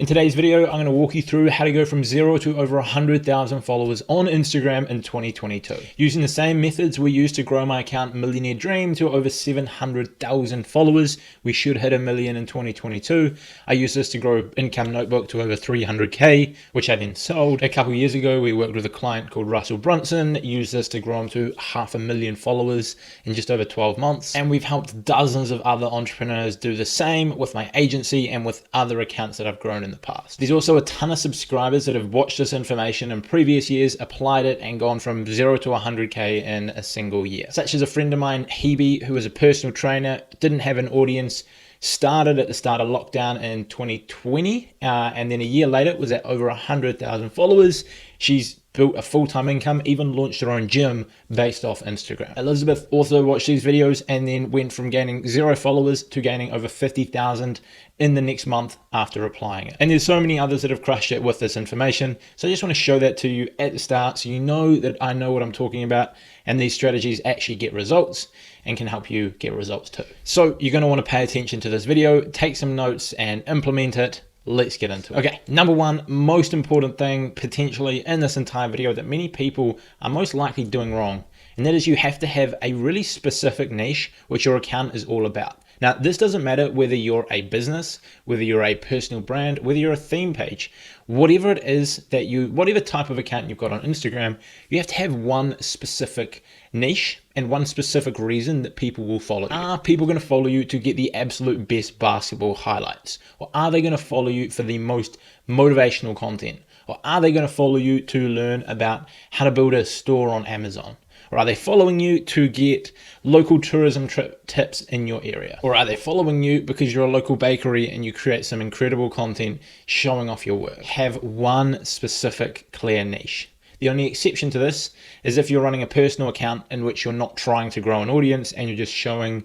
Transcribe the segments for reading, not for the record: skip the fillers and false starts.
In today's video, I'm going to walk you through how to go from 0 to over 100,000 followers on Instagram in 2022. Using the same methods we used to grow my account Millionaire Dream to over 700,000 followers, we should hit 1 million in 2022. I used this to grow Income Notebook to over 300K, which I then sold. A couple years ago, we worked with a client called Russell Brunson, used this to grow him to 500,000 followers in just over 12 months. And we've helped dozens of other entrepreneurs do the same with my agency and with other accounts that I've grown in the past. There's also a ton of subscribers that have watched this information in previous years, applied it, and gone from 0 to 100K in a single year. Such as a friend of mine, Hebe, who is a personal trainer, didn't have an audience, started at the start of lockdown in 2020, and then a year later was at over 100,000 followers. She's built a full-time income, even launched her own gym based off Instagram. Elizabeth also watched these videos and then went from gaining 0 followers to gaining over 50,000 in the next month after applying it. And there's so many others that have crushed it with this information. So I just want to show that to you at the start so you know that I know what I'm talking about and these strategies actually get results and can help you get results too. So you're going to want to pay attention to this video, take some notes and implement it. Let's get into it. Okay, number one, most important thing potentially in this entire video that many people are most likely doing wrong, and that is you have to have a really specific niche which your account is all about. Now, this doesn't matter whether you're a business, whether you're a personal brand, whether you're a theme page, whatever it is that whatever type of account you've got on Instagram, you have to have one specific niche and one specific reason that people will follow you. Are people going to follow you to get the absolute best basketball highlights? Or are they going to follow you for the most motivational content? Or are they going to follow you to learn about how to build a store on Amazon? Or are they following you to get local tourism tips in your area? Or are they following you because you're a local bakery and you create some incredible content showing off your work? Have one specific clear niche. The only exception to this is if you're running a personal account in which you're not trying to grow an audience and you're just showing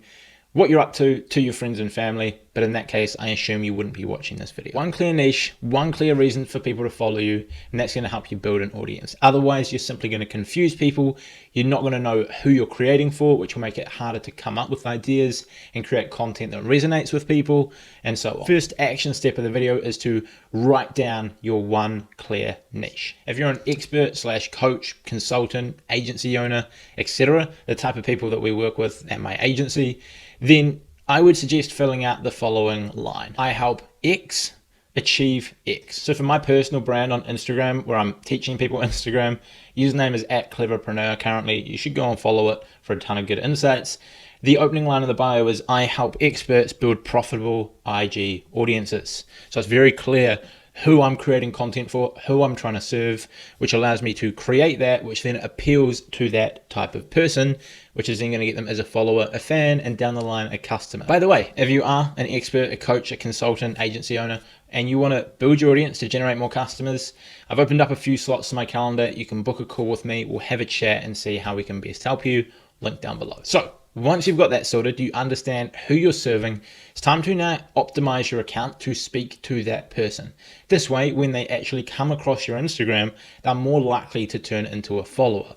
what you're up to your friends and family. But in that case, I assume you wouldn't be watching this video. One clear niche, one clear reason for people to follow you, and that's going to help you build an audience. Otherwise, you're simply going to confuse people. You're not going to know who you're creating for, which will make it harder to come up with ideas and create content that resonates with people, and so on. First action step of the video is to write down your one clear niche. If you're an expert / coach, consultant, agency owner, etc., the type of people that we work with at my agency, then I would suggest filling out the following line. I help X achieve X. So for my personal brand on Instagram, where I'm teaching people Instagram, username is @cleverpreneur currently. You should go and follow it for a ton of good insights. The opening line of the bio is I help experts build profitable IG audiences. So it's very clear who I'm creating content for, who I'm trying to serve, which allows me to create that, which then appeals to that type of person, which is then going to get them as a follower, a fan, and down the line, a customer. By the way, if you are an expert, a coach, a consultant, agency owner, and you want to build your audience to generate more customers, I've opened up a few slots in my calendar. You can book a call with me. We'll have a chat and see how we can best help you. Link down below. So once you've got that sorted, you understand who you're serving, it's time to now optimize your account to speak to that person. This way, when they actually come across your Instagram, they're more likely to turn into a follower.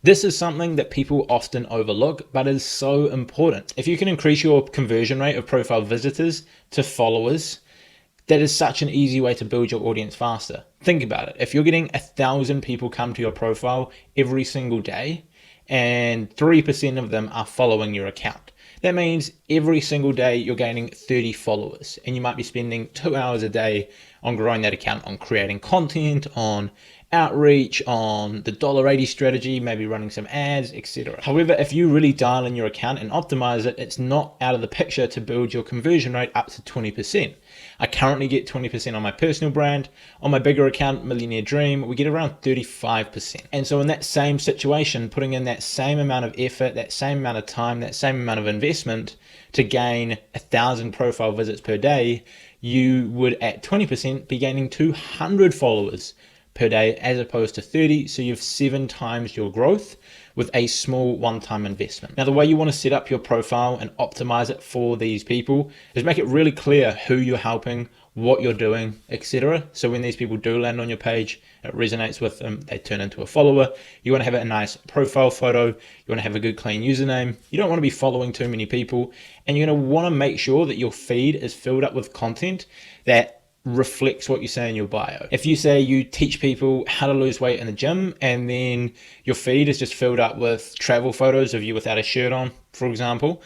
This is something that people often overlook, but is so important. If you can increase your conversion rate of profile visitors to followers, that is such an easy way to build your audience faster. Think about it. If you're getting 1,000 people come to your profile every single day, and 3% of them are following your account, that means every single day you're gaining 30 followers, and you might be spending 2 hours a day on growing that account, on creating content, on outreach, on the $1.80 strategy, maybe running some ads, etc. However, if you really dial in your account and optimize it, it's not out of the picture to build your conversion rate up to 20%. I currently get 20% on my personal brand. On my bigger account, Millionaire Dream, we get around 35%. And so in that same situation, putting in that same amount of effort, that same amount of time, that same amount of investment to gain 1,000 profile visits per day, you would at 20% be gaining 200 followers per day as opposed to 30. So you've 7 times your growth with a small one-time investment. Now, the way you want to set up your profile and optimize it for these people is make it really clear who you're helping, what you're doing, etc. So when these people do land on your page, it resonates with them, they turn into a follower. You want to have a nice profile photo. You want to have a good clean username. You don't want to be following too many people, and you're going to want to make sure that your feed is filled up with content that reflects what you say in your bio. If you say you teach people how to lose weight in the gym and then your feed is just filled up with travel photos of you without a shirt on, for example,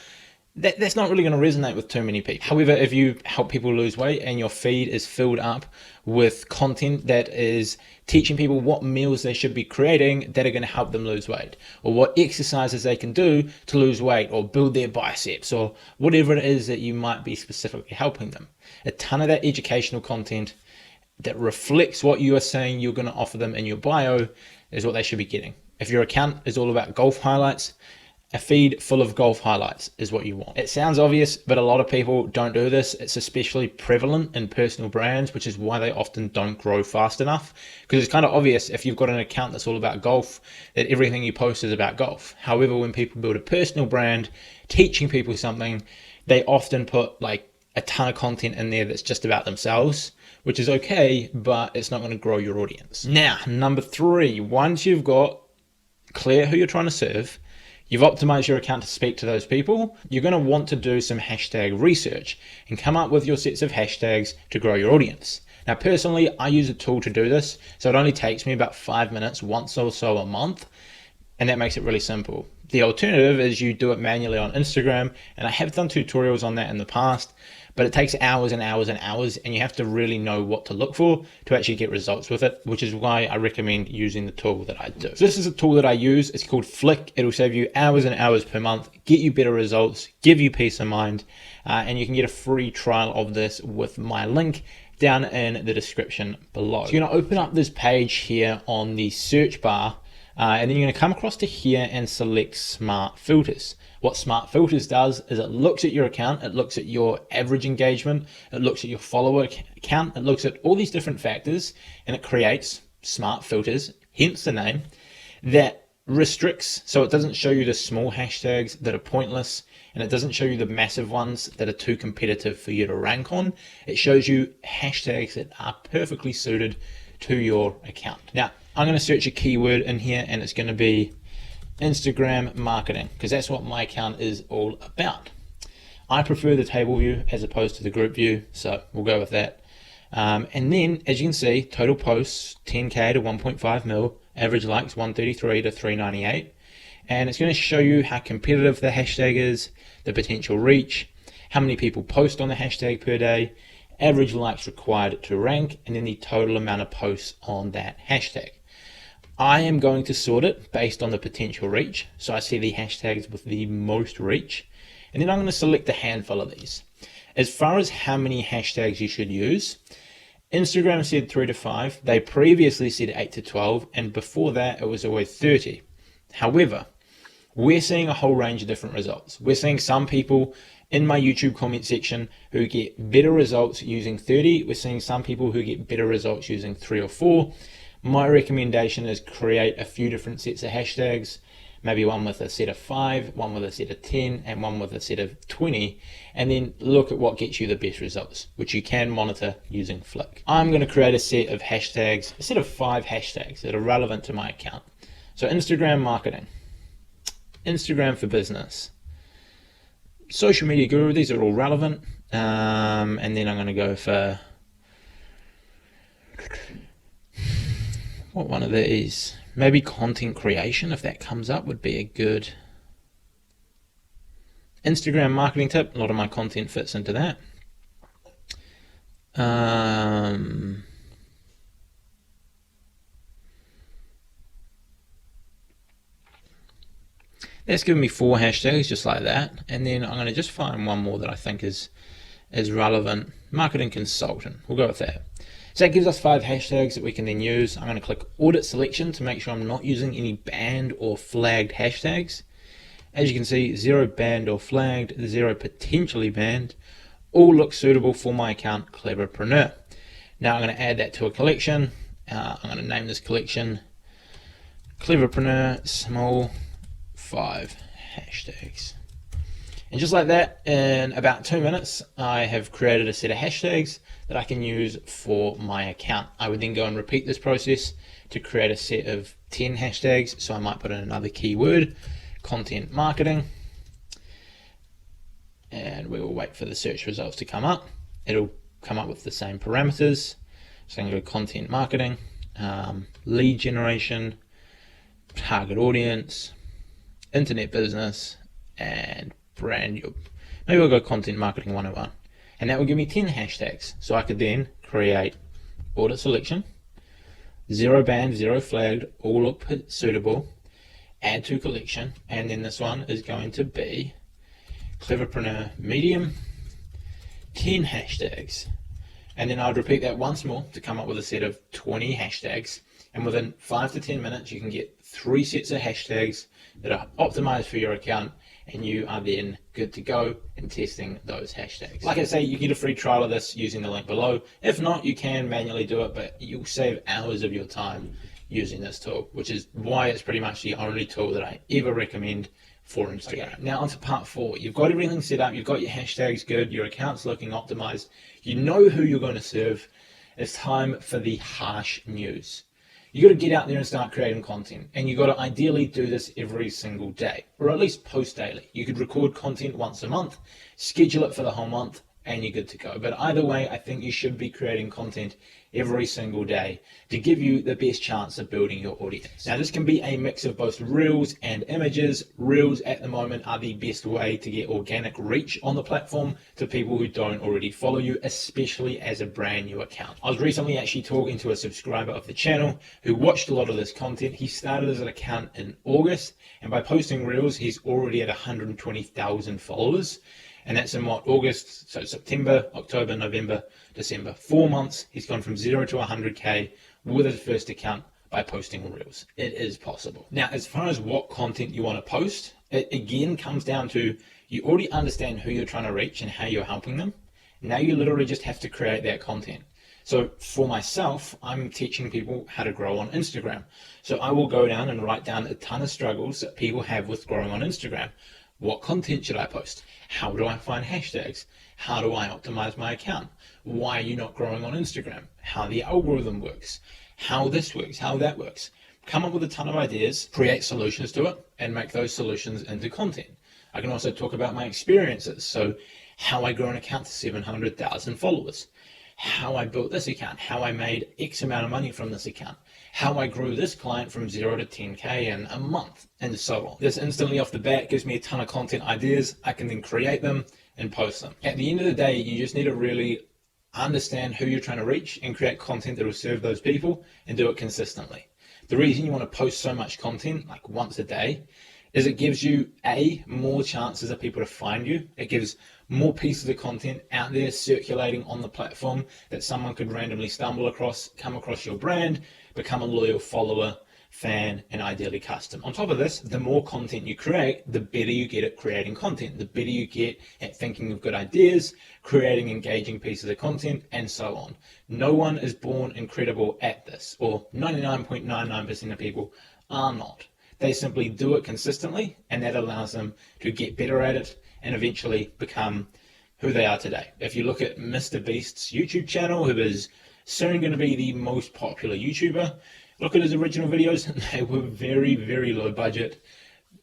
that's not really going to resonate with too many people. However, if you help people lose weight and your feed is filled up with content that is teaching people what meals they should be creating that are going to help them lose weight, or what exercises they can do to lose weight or build their biceps, or whatever it is that you might be specifically helping them, a ton of that educational content that reflects what you are saying you're going to offer them in your bio is what they should be getting. If your account is all about golf highlights, a feed full of golf highlights is what you want. It sounds obvious, but a lot of people don't do this. It's especially prevalent in personal brands, which is why they often don't grow fast enough. Because it's kind of obvious if you've got an account that's all about golf, that everything you post is about golf. However, when people build a personal brand, teaching people something, they often put like a ton of content in there that's just about themselves, which is okay, but it's not going to grow your audience. Now, number 3, once you've got clear who you're trying to serve, you've optimized your account to speak to those people, you're going to want to do some hashtag research and come up with your sets of hashtags to grow your audience. Now, personally, I use a tool to do this, so it only takes me about 5 minutes once or so a month, and that makes it really simple. The alternative is you do it manually on Instagram, and I have done tutorials on that in the past, but it takes hours and hours and hours, and you have to really know what to look for to actually get results with it, which is why I recommend using the tool that I do. So this is a tool that I use. It's called Flick. It'll save you hours and hours per month, get you better results, give you peace of mind, and you can get a free trial of this with my link down in the description below. So you're going to open up this page here on the search bar, and then you're going to come across to here and select Smart Filters. What Smart Filters does is it looks at your account, it looks at your average engagement, it looks at your follower count, it looks at all these different factors, and it creates Smart Filters, hence the name, that restricts, so it doesn't show you the small hashtags that are pointless, and it doesn't show you the massive ones that are too competitive for you to rank on. It shows you hashtags that are perfectly suited to your account. Now, I'm going to search a keyword in here, and it's going to be Instagram marketing, because that's what my account is all about. I prefer the table view as opposed to the group view, so we'll go with that. And then, as you can see, total posts 10k to 1.5 mil, average likes 133 to 398, and it's going to show you how competitive the hashtag is, the potential reach, how many people post on the hashtag per day, average likes required to rank, and then the total amount of posts on that hashtag. I am going to sort it based on the potential reach, so I see the hashtags with the most reach, and then I'm going to select a handful of these. As far as how many hashtags you should use, Instagram said 3 to 5, they previously said 8 to 12, and before that it was always 30. However, we're seeing a whole range of different results. We're seeing some people in my YouTube comment section who get better results using 30. We're seeing some people who get better results using 3 or 4. My recommendation is create a few different sets of hashtags, maybe one with a set of 5, one with a set of 10, and one with a set of 20, and then look at what gets you the best results, which you can monitor using Flick. I'm going to create a set of hashtags, a set of 5 hashtags that are relevant to my account. So Instagram marketing, Instagram for business, social media guru, these are all relevant, and then I'm going to go for, what one of these? Maybe content creation, if that comes up, would be a good Instagram marketing tip. A lot of my content fits into that. That's given me 4 hashtags just like that, and then I'm going to just find one more that I think is relevant. Marketing consultant, we'll go with that. So that gives us 5 hashtags that we can then use. I'm going to click audit selection to make sure I'm not using any banned or flagged hashtags. As you can see, 0 banned or flagged, 0 potentially banned. All look suitable for my account, Cleverpreneur. Now I'm going to add that to a collection. I'm going to name this collection Cleverpreneur small 5 hashtags. And just like that, in about 2 minutes, I have created a set of hashtags that I can use for my account. I would then go and repeat this process to create a set of 10 hashtags. So I might put in another keyword, content marketing, and we will wait for the search results to come up. It'll come up with the same parameters. So I'm going to go content marketing, lead generation, target audience, internet business, and brand. Maybe we'll go content marketing 101. And that will give me 10 hashtags. So I could then create audit selection, 0 banned, 0 flagged, all look suitable, add to collection, and then this one is going to be Cleverpreneur Medium, 10 hashtags. And then I'd repeat that once more to come up with a set of 20 hashtags. And within 5 to 10 minutes, you can get 3 sets of hashtags that are optimized for your account, and you are then good to go in testing those hashtags. Like I say, you get a free trial of this using the link below. If not, you can manually do it, but you'll save hours of your time using this tool, which is why it's pretty much the only tool that I ever recommend for Instagram. Okay, now onto part 4. You've got everything set up, you've got your hashtags good, your account's looking optimized, you know who you're going to serve. It's time for the harsh news. You got to get out there and start creating content, and you got to ideally do this every single day, or at least post daily. You could record content once a month, schedule it for the whole month, and you're good to go. But either way, I think you should be creating content every single day to give you the best chance of building your audience. Now, this can be a mix of both reels and images. Reels at the moment are the best way to get organic reach on the platform to people who don't already follow you, especially as a brand new account. I was recently actually talking to a subscriber of the channel who watched a lot of this content. He started as an account in August, and by posting reels, he's already at 120,000 followers. And that's in what, August, so September, October, November, December. 4 months, he's gone from 0 to 100K with his first account by posting reels. It is possible. Now, as far as what content you want to post, it again comes down to, you already understand who you're trying to reach and how you're helping them. Now you literally just have to create that content. So for myself, I'm teaching people how to grow on Instagram. So I will go down and write down a ton of struggles that people have with growing on Instagram. What content should I post? How do I find hashtags? How do I optimize my account? Why are you not growing on Instagram? How the algorithm works? How this works? How that works? Come up with a ton of ideas, create solutions to it, and make those solutions into content. I can also talk about my experiences. So how I grew an account to 700,000 followers, how I built this account, how I made X amount of money from this account, how I grew this client from 0 to 10K in a month, and so on. This instantly off the bat gives me a ton of content ideas. I can then create them and post them. At the end of the day, you just need to really understand who you're trying to reach and create content that will serve those people and do it consistently. The reason you want to post so much content, like once a day, is it gives you more chances of people to find you. It gives more pieces of content out there circulating on the platform that someone could randomly stumble across, come across your brand, become a loyal follower, fan, and ideally custom. On top of this, the more content you create, the better you get at creating content, the better you get at thinking of good ideas, creating engaging pieces of content, and so on. No one is born incredible at this, or 99.99% of people are not. They simply do it consistently, and that allows them to get better at it and eventually become who they are today. If you look at Mr. Beast's YouTube channel, who is soon going to be the most popular YouTuber, look at his original videos. They were very, very low budget,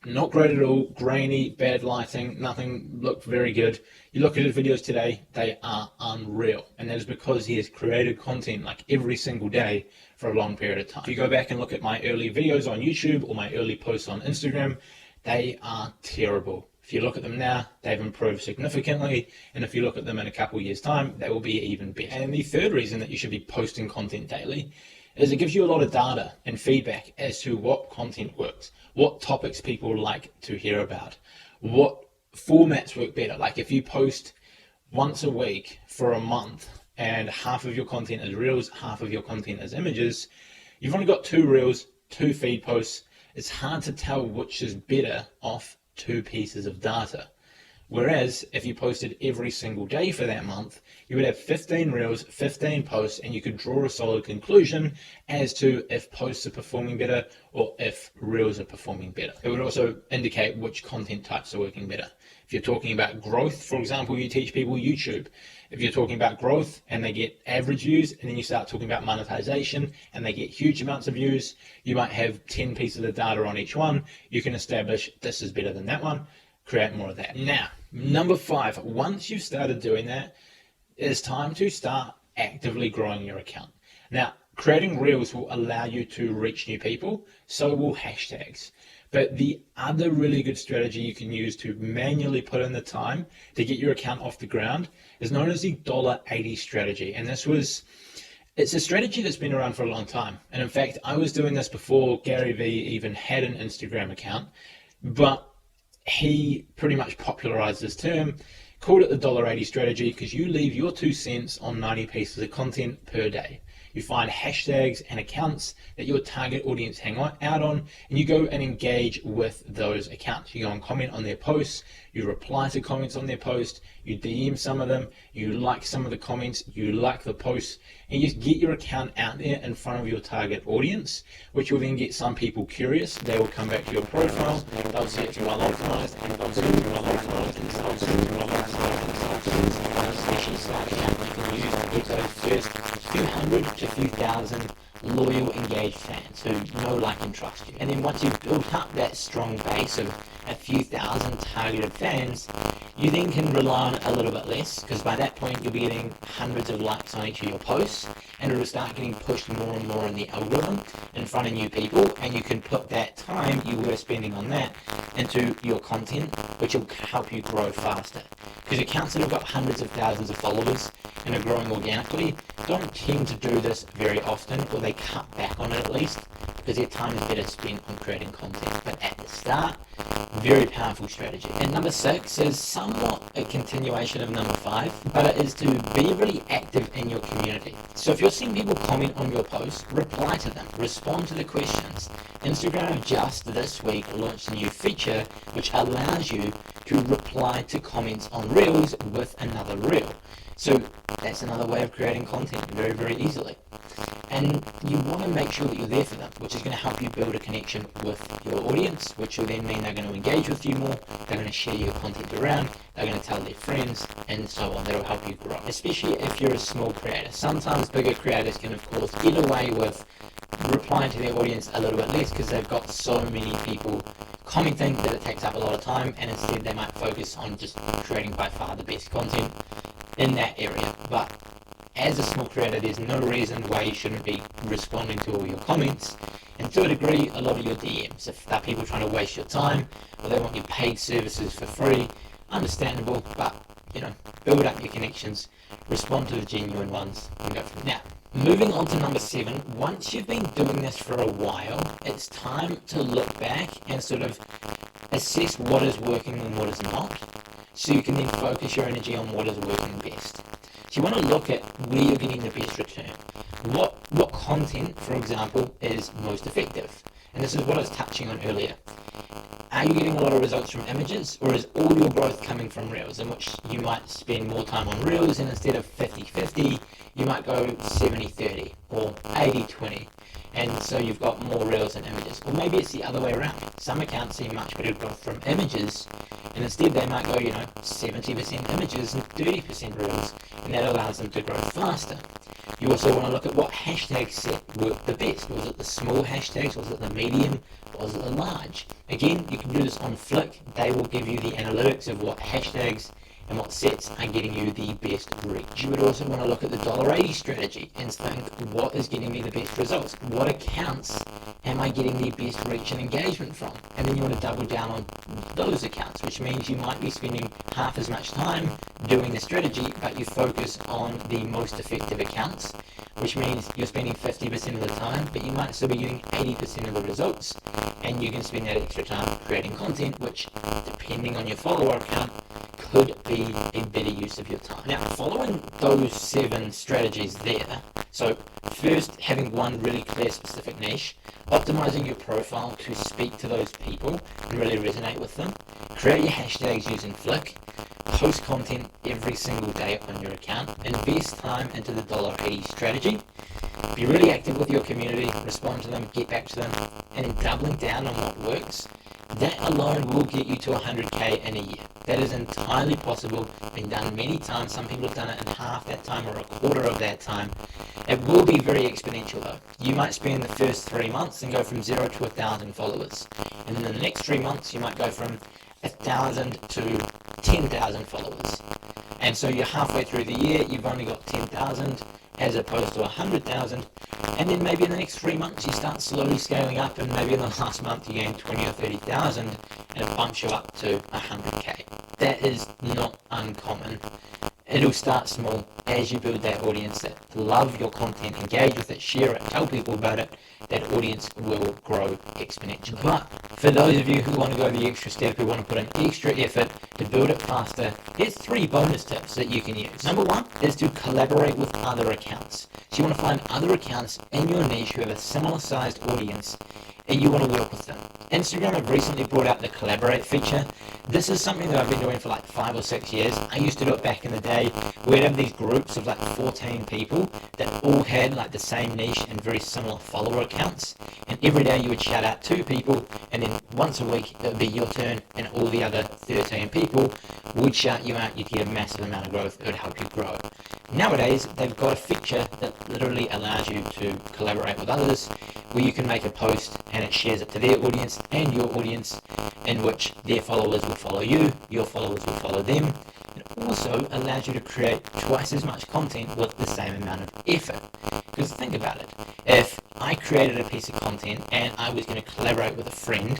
not great at all, grainy, bad lighting, nothing looked very good. You look at his videos today, they are unreal. And that is because he has created content like every single day for a long period of time. If you go back and look at my early videos on YouTube or my early posts on Instagram, they are terrible. If you look at them now, they've improved significantly. And if you look at them in a couple of years' time, they will be even better. And the third reason that you should be posting content daily is it gives you a lot of data and feedback as to what content works, what topics people like to hear about, what formats work better. Like if you post once a week for a month and half of your content is reels, half of your content is images, you've only got 2 reels, 2 feed posts. It's hard to tell which is better off 2 pieces of data. Whereas if you posted every single day for that month, you would have 15 reels, 15 posts, and you could draw a solid conclusion as to if posts are performing better or if reels are performing better. It would also indicate which content types are working better. If you're talking about growth, for example, you teach people YouTube. If you're talking about growth and they get average views, and then you start talking about monetization and they get huge amounts of views, you might have 10 pieces of data on each one. You can establish this is better than that one, create more of that. Now, number 5, once you've started doing that, It's time to start actively growing your account. Now, creating reels will allow you to reach new people, so will hashtags. But the other really good strategy you can use to manually put in the time to get your account off the ground is known as the $80 strategy. And it's a strategy that's been around for a long time. And in fact, I was doing this before Gary Vee even had an Instagram account, but he pretty much popularized this term, called it the $80 strategy, because you leave your 2 cents on 90 pieces of content per day. You find hashtags and accounts that your target audience hang out on, and you go and engage with those accounts. You go and comment on their posts, you reply to comments on their posts, you DM some of them, you like some of the comments, you like the posts, and you just get your account out there in front of your target audience, which will then get some people curious. They will come back to your profile, they'll see it's well optimized, and they'll see it's well optimized, and they'll see it's well optimized, especially start account you can use to get those first few hundred to few thousand loyal, engaged fans who know, like, and trust you. And then once you've built up that strong base of a few thousand targeted fans, you then can rely on it a little bit less, because by that point you'll be getting hundreds of likes on each of your posts, and it'll start getting pushed more and more in the algorithm in front of new people, and you can put that time you were spending on that into your content, which will help you grow faster. Because accounts that have got hundreds of thousands of followers and are growing organically don't tend to do this very often, or they cut back on it at least, because their time is better spent on creating content. But at the start, very powerful strategy. And number 6 is somewhat a continuation of number 5, but it is to be really active in your community. So if you're seeing people comment on your posts, reply to them, respond to the questions. Instagram have just this week launched a new feature which allows you to reply to comments on Reels with another Reel. So that's another way of creating content very, very easily. And you want to make sure that you're there for them, which is going to help you build a connection with your audience, which will then mean they're going to engage with you more, they're going to share your content around, they're going to tell their friends, and so on. That'll help you grow, especially if you're a small creator. Sometimes bigger creators can, of course, get away with replying to their audience a little bit less because they've got so many people commenting that it takes up a lot of time, and instead they might focus on just creating by far the best content in that area. But as a small creator, there's no reason why you shouldn't be responding to all your comments, and to a degree, a lot of your DMs. If they're people trying to waste your time, or they want your paid services for free, understandable, but, build up your connections, respond to the genuine ones, and go from there. Now, moving on to number 7, once you've been doing this for a while, it's time to look back and sort of assess what is working and what is not, so you can then focus your energy on what is working best. So you want to look at where you're getting the best return. What content, for example, is most effective? And this is what I was touching on earlier. Are you getting a lot of results from images, or is all your growth coming from Reels, in which you might spend more time on Reels, and instead of 50-50, you might go 70-30 or 80-20, and so you've got more Reels than images? Or maybe it's the other way around. Some accounts see much better growth from images, and instead they might go 70% images and 30% Reels, and that allows them to grow faster. You also want to look at what hashtag set worked the best. Was it the small hashtags? Was it the medium? Was it the large? Again, you can do this on Flick. They will give you the analytics of what hashtags and what sets are getting you the best reach. You would also want to look at the $80 strategy and think, what is getting me the best results? What accounts am I getting the best reach and engagement from? And then you want to double down on those accounts, which means you might be spending half as much time doing the strategy, but you focus on the most effective accounts, which means you're spending 50% of the time, but you might still be getting 80% of the results, and you can spend that extra time creating content, which, depending on your follower count, could be a better use of your time. Now, following those 7 strategies there, so first, having one really clear specific niche, optimizing your profile to speak to those people and really resonate with them, create your hashtags using Flick, post content every single day on your account, invest time into the $80 strategy, be really active with your community, respond to them, get back to them, and then doubling down on what works. That alone will get you to 100K in a year. That is entirely possible, been done many times. Some people have done it in half that time or a quarter of that time. It will be very exponential though. You might spend the first 3 months and go from 0 to 1,000 followers. And then in the next 3 months, you might go from 1,000 to 10,000 followers. And so you're halfway through the year, you've only got 10,000 as opposed to 100,000. And then maybe in the next 3 months, you start slowly scaling up, and maybe in the last month you gain 20 or 30,000 and it bumps you up to 100K. That is not uncommon. It'll start small as you build that audience that love your content, engage with it, share it, tell people about it. That audience will grow exponentially. But for those of you who want to go the extra step, who want to put in extra effort to build it faster, here's 3 bonus tips that you can use. Number 1 is to collaborate with other accounts. So you want to find other accounts in your niche who have a similar sized audience and you want to work with them. Instagram have recently brought out the collaborate feature. This is something that I've been doing for like 5 or 6 years. I used to do it back in the day. We'd have these groups of like 14 people that all had like the same niche and very similar follower accounts. And every day you would shout out 2 people, and then once a week it would be your turn, and all the other 13 people would shout you out. You'd get a massive amount of growth. It would help you grow. Nowadays, they've got a feature that literally allows you to collaborate with others, where you can make a post and it shares it to their audience and your audience, in which their followers will follow you, your followers will follow them. It also allows you to create twice as much content with the same amount of effort. Because think about it, if I created a piece of content and I was going to collaborate with a friend,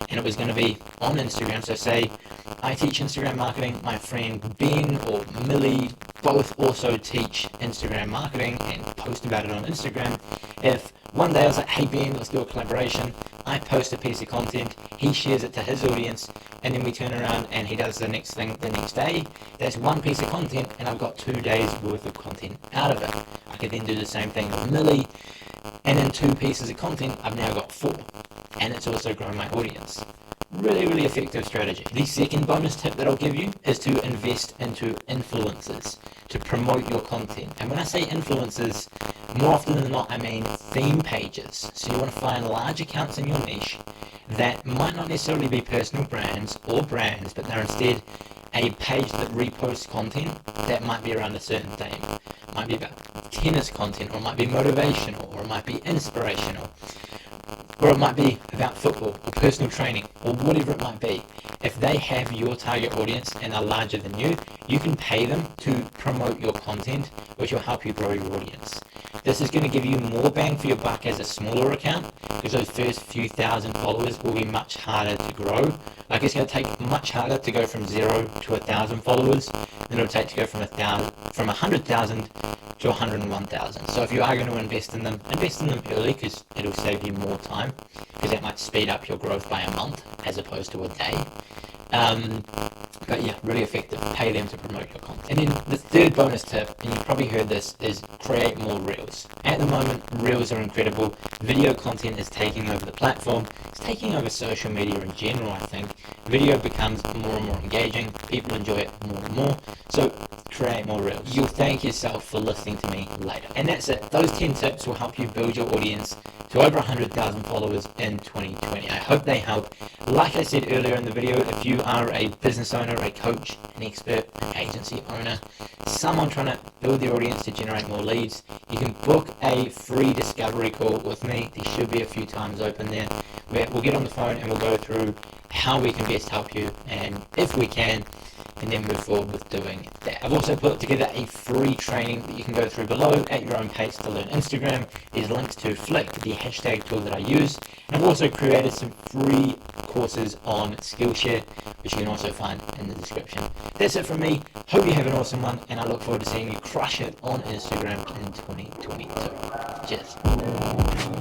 and it was going to be on Instagram, so say I teach Instagram marketing, my friend Ben or Millie both also teach Instagram marketing and post about it on Instagram. If one day I was like, hey Ben, let's do a collaboration, I post a piece of content, he shares it to his audience, and then we turn around and he does the next thing the next day, that's 1 piece of content and I've got 2 days worth of content out of it. I could then do the same thing with Millie, and in 2 pieces of content I've now got 4, and it's also grown my audience. Really effective strategy. The second bonus tip that I'll give you is to invest into influencers to promote your content. And when I say influencers, more often than not, I mean theme pages. So you want to find large accounts in your niche that might not necessarily be personal brands or brands, but they're instead a page that reposts content that might be around a certain theme. It might be about tennis content, or it might be motivational, or it might be inspirational, or it might be about football or personal training or whatever it might be. If they have your target audience and are larger than you, you can pay them to promote your content, which will help you grow your audience. This is going to give you more bang for your buck as a smaller account, because those first few thousand followers will be much harder to grow. Like, it's going to take much harder to go from 0 to 1,000 followers than it'll take to go from 100,000 to 101,000. So if you are going to invest in them early, because it'll save you more time, because that might speed up your growth by a month as opposed to a day. But yeah, really effective. Pay them to promote your content. And then the third bonus tip, and you've probably heard this, is create more reels. At the moment, reels are incredible. Video content is taking over the platform. It's taking over social media in general, I think. Video becomes more and more engaging. People enjoy it more and more. So create more reels. You'll thank yourself for listening to me later. And that's it. Those 10 tips will help you build your audience to over 100,000 followers in 2020. I hope they help. Like I said earlier in the video, if you are a business owner, a coach, an expert, an agency owner, someone trying to build their audience to generate more leads, you can book a free discovery call with me. There should be a few times open there, where we'll get on the phone and we'll go through how we can best help you, and if we can, and then move forward with doing that. I've also put together a free training that you can go through below at your own pace to learn Instagram. There's links to Flick, the hashtag tool that I use, and I've also created some free courses on Skillshare, which you can also find in the description. That's it from me. Hope you have an awesome one, and I look forward to seeing you crush it on Instagram in 2022. Cheers.